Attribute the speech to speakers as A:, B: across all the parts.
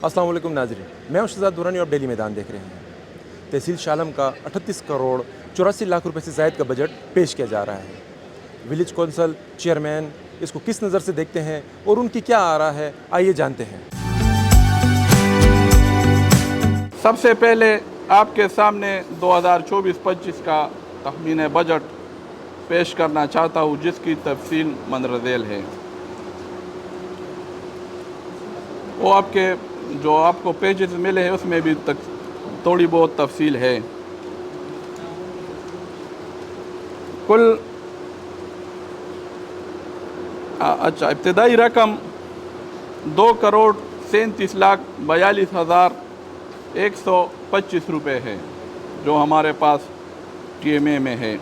A: अस्सलाम वालेकुम नाज़रीन, मैं हूं शहजाद दुरानी और डेली मैदान देख रहे हैं। तहसील शालम का 38 करोड़ 84 लाख रुपए से ज़ायद का बजट पेश किया जा रहा है। विलेज कौंसल चेयरमैन इसको किस नज़र से देखते हैं और उनकी क्या आ रहा है, आइए जानते हैं।
B: सबसे पहले आपके सामने 2024-25 का तखमीन बजट पेश करना चाहता हूँ, जिसकी तफसील मंदरज़ेल है। वो आपको पेजेस मिले हैं उसमें भी थोड़ी बहुत तफसील है। कुल अच्छा, इब्तदाई रकम 2,37,42,125 रुपये है, जो हमारे पास TMA में है।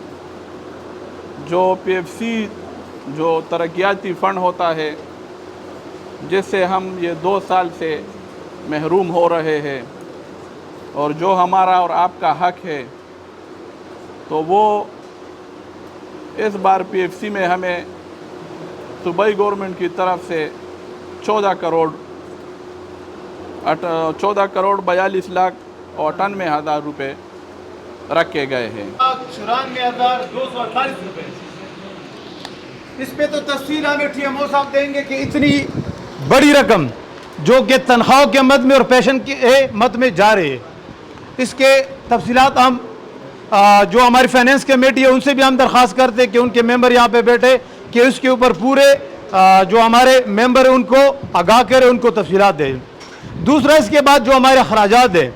B: जो PFC जो तरक्याती फ़ंड होता है, जिससे हम ये 2 साल से महरूम हो रहे हैं, और जो हमारा और आपका हक है, तो वो इस बार PFC में हमें सूबाई गवर्नमेंट की तरफ से 14 करोड़ 42,98,000 रुपये रखे गए हैं।
C: 94,248 रुपये। इस पे तो तस्वीर हमें TMO साहब देंगे कि इतनी बड़ी रकम जो कि तनख्वाह के मद में और पेंशन के मद में जा रही है। इसके तफसीलात हम जो हमारी फाइनेंस कमेटी है उनसे भी हम दरख्वास्त करते हैं कि उनके मेंबर यहाँ पे बैठे कि उसके ऊपर पूरे जो हमारे मेंबर हैं उनको आगाह करें, उनको तफसीलात दें। दूसरा, इसके बाद जो हमारे अखराजात हैं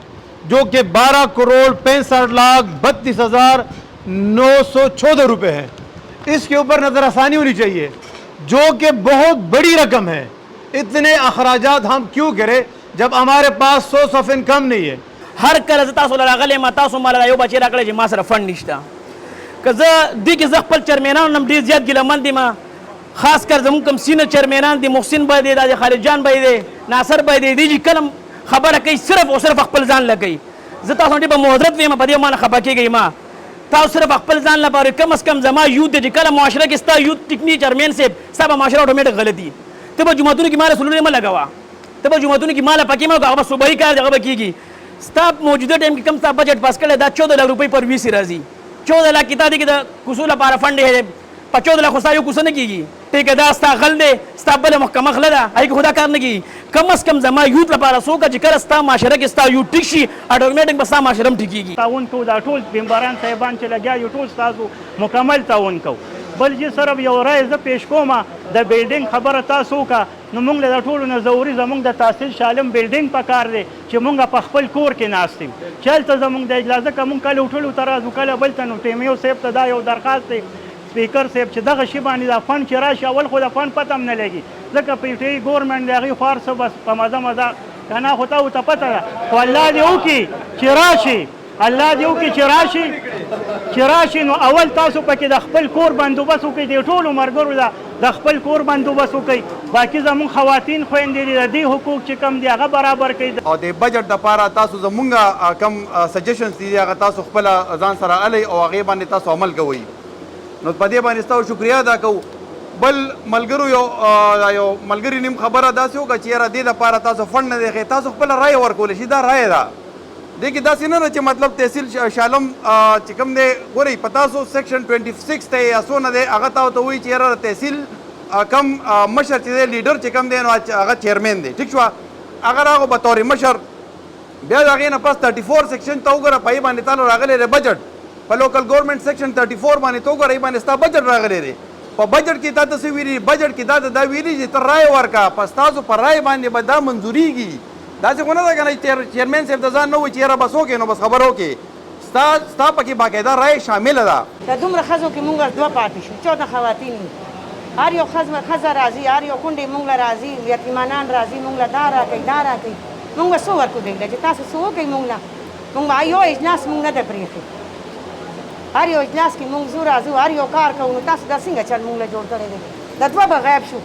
C: जो कि 12,65,32,914 रुपये हैं, इसके ऊपर नज़रसानी होनी चाहिए, जो कि बहुत बड़ी रकम है। इतने अखराजात हम क्यों करें जब हमारे पास सोर्स ऑफ इनकम नहीं है।
D: हर कल तासो रागले मा तासो माल यो बचे रागले मा सर फंड निश्ता कज दी के जखपल चेयरमैन नम डी जियाद गिलमन दी मा खास कर जम कम सीनियर चेयरमैन दी मोहसिन भाई दे दादी खालिद जान भाई दे नासर भाई दे दी जी कलम खबर कई सिर्फ और सिर्फ अकपल जान लगी जता सोंटी ब मुहदरत वे मा बदियो मान खबर की गई मा ता सिर्फ अकपल जान ला पर कम से कम जमा यूथ दे कल मुआशरा के स्ता यूथ टिकनी चेयरमैन से सब मुआशरा ऑटोमेटिक गलती तब जुमातुन की माल सुलूने में लगावा तब जुमातुन की माल पकी में अब सुबह ही कार जगह की स्टाफ मौजूदा टाइम की कम सा बजट पास कर लेदा 14 लाख रुपए पर 20 राजी 14 लाख किता दी कि कुसूला पारा फंड है 14 लाख खुसायो कुसने कीगी ठेकेदार स्टा गल दे स्टा बले महकमा खलदा आई खुदा करने की कम से कम जमा यूथ ला पारा सो का जिकर स्टा माशरा के स्टा यूथ टिकशी ऑटोमेटिक बस माशरम टिकीगी
E: ताउन को दा टूल बिंबारान साहिबान चला गया यू टूल साजू मुकम्मल ताउन को बल जी सरब यो राय ज पेश कोमा द बिल्डिंग खबर तासू का न मोंग ले टूल न जरूरी जमंग द तहसील शालम बिल्डिंग पकार दे چې مونږه په خپل کور کې ناستیم چلته زمونږ د اجازه کوم کله وټول ترازو کله بل تنو ټیمیو سیب ته دا یو درخواست دی سپیکر صاحب چې دغه شی باندې دا فن چې راشي اول خو دا فن پته نه لګي ځکه پیټي ګورنمنت دغه فارس بس په مزه کنه هوتا او ته پته خو الله دې وکي چې راشي الله دې وکي چې راشي نو اول تاسو پکې د خپل کور بندوبست وکړئ د ټولو مرګرو د خپل کور بندوبست وکړئ باقي زمون خواتین خويندې دي حقوق چې کم دي هغه برابر کړئ
C: او د بجټ د پاره تاسو زمونږه کم سجیشنز دي هغه تاسو خپل ځان سره علي او هغه باندې تاسو عمل کوئ نو په دې باندې تاسو شکریا ادا کوو بل ملګرو یو ملګری نیم خبره داسې وکړه چې یاره دې د پاره تاسو فند نه دی تاسو خپل رائے ورکول شي دا رائے ده देखिए दस ना कि मतलब तहसील शालम चिकम दे गोरी पता सो सेक्शन 26 थे या सो न दे अगता हो तो वही चेयर तहसील कम मशर चीज़े लीडर चिकम दे अगर चेयरमैन दे ठीक हुआ अगर आपको बतौर मशर ब्याज आगे ना पास 34 सेक्शन तो उगर पाई बाने तालो रागले रे बजट पर लोकल गवर्नमेंट सेक्शन 34 बाने तो उगर बाने स्टा बजट रागले रे पर बजट की ताद से वीरी बजट की ताद दा वीरी जितना राय वर्का पस्ताज़ो पर राय बाने बदा मंजूरी की दासे कोना था क्या चेयरमैन साहब दजान नो चेयरा बस हो के नो बस खबर हो के स्टा पकी बाकायदा राय शामिल है
F: दा दुमरा खजो की मुंगर दवा पार्टी शो 14 खवातीन हर यो खजा राजी हर यो कुंडी मुंगला राजी यतीमानान राजी मुंगला दारा के मुंगा सोवर को देख ले तासे सो के मुंगला आयो इजलास मुंगा दे प्रियखे हर यो इजलास की मुंग जुरा जु हर यो कार को तासे दसिंगा चल मुंगला जोड़ करे दे दतवा बगायब शो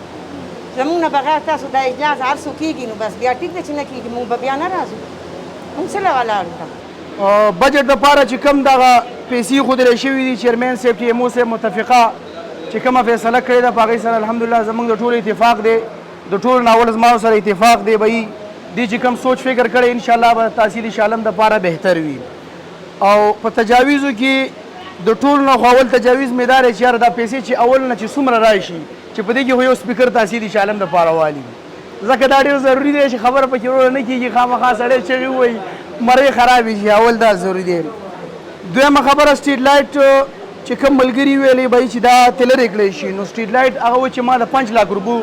F: زمونږ نه بغیر تاسو د اجلاس هر څو کېږي نو بس بیا ټیک ده چې نه کېږي مونږ به بیا نه راځو مونږ سره ولاړو ته
E: بجټ دپاره چې کوم دغه پیسې ښودلی شوي دي چیرمین صاحب TMO صاحب متفقه چې کومه فیصله کړې ده په هغې سره الحمدلله زمونږ د ټول اتفاق دی د ټول ناول زما سره اتفاق دی به
D: دی چې کوم سوچ فکر کړي ان شاء الله به تحصیل شالم د پاره بهتر وي. او په تجاویزو کې د ټول نه اول تجاویز میدار چې یار دا پیسې چې اول نه چې څومره راشي چې په دې کې یو سپیکر تحصیل شالم د پاره والی ځکه دا ډېر ضروری دی چې خبره پکې ورو نه کېږي خامخا سړی چې وایي مرۍ خرابې شي اول دا ضروري دی. دویمه خبره سټریټ لایټ چې کوم ملګري ویلې بای چې دا تلرې کړی شي نو سټریټ لایټ هغه و چې ما د 5 لک روپو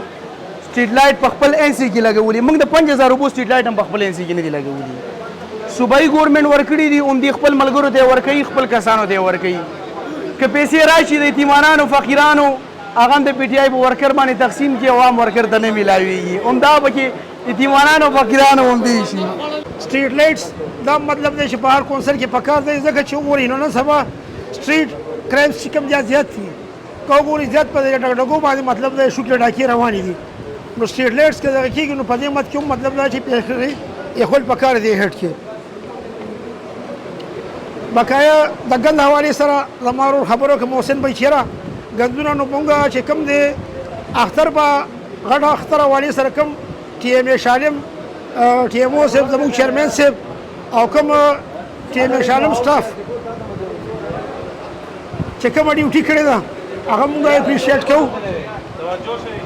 D: سټریټ لایټ په خپل این سی کې لګولي موږ د 5000 روپو سټریټ لایټ هم په خپل این سی کې نه دي لګولي. صوبایي ګورنمنټ ورکړي دي هم دي خپل ملګرو ته ورکوي خپل کسانو ته ورکوي که پیسې راشي د یتیمانانو فقیرانو هغه هم د پی ټي آی په ورکر باندې تقسیم کړي او عام ورکر ته نه میلاویږي همدا پکې یتیمانانو فقیرانو هم دی شي.
G: سټریټ لایټس دا مطلب دی چې په هر کونسل کې پکار دی ځکه چې وګورئ نن سبا سټریټ کرایمز چې کوم زیات دي که وګورئ زیات په ډګو باندې مطلب دی شوکې ډاکې روانې دي نو سټریټ لایټس کې دغه کېږي نو په دې مت کې هم مطلب دا چې پیسې ایښول پکار دی هیډ کې. بقایا د ګند حوالې سره زما ورور خبرو که محسن بھائی چېره ګندونه نو مونږ چې کوم دی اختر به غټ اختر حوالې سره کوم ټي ایم اے شالم ټي ایم او صاحب زموږ چیرمین صاحب او کوم ټي ایم اے شالم سټاف چې کومه ډیوټي کړې ده هغه مونږ اپریشیټ کوو.